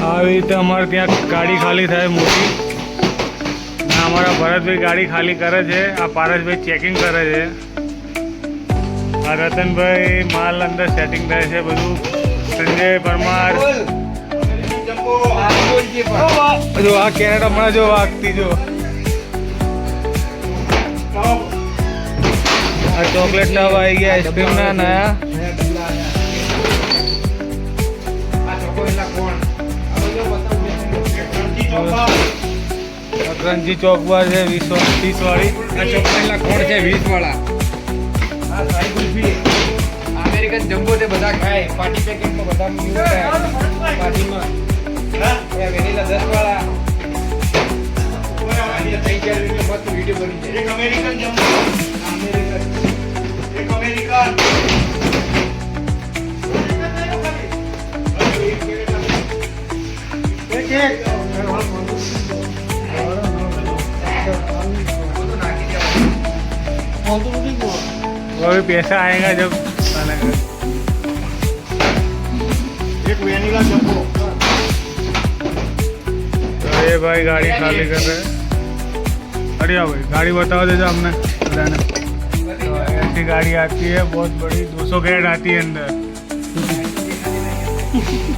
આવી રીતે અમારે ત્યાં ગાડી ખાલી થાય મોટી. અમારા ભરતભાઈ ગાડી ખાલી કરે છે, આ પારસભાઈ ચેકિંગ કરે છે, આ રતનભાઈ માલ અંદર સેટિંગ થાય છે બધું. સંજય પરમાર જો આ કેરેટ હમણાં જો વાગતી જો આ ચોકલેટ ટબ આવી ગયા આઈસ્ક્રીમ ના નયા. ક્રંચી ચોકબાર છે 20 વાળી. આ ચોકલેટના કોણ છે 20 વાળા. આ સાઈ ગુલ્ફી અમેરિકન જમ્બો તે બધા ખાય પાર્ટી પેકેટમાં બધા યુઝ થાય પાર્ટીમાં. એ વેનીલા 10 વાળા આની 3-4 રૂપિયા મસ્ત વિડિયો બની છે. એક અમેરિકન જમ્બો એક અમેરિકન अभी पैसा आएगा जब बनेगा. एक वेनिला जंबो. तो ये भाई गाड़ी खाली कर रहे हैं. बढ़िया भाई गाड़ी बताओ देજો हमने बताना. तो ऐसी गाड़ी आती है बहुत बड़ी 200 कैरेट आती है अंदर.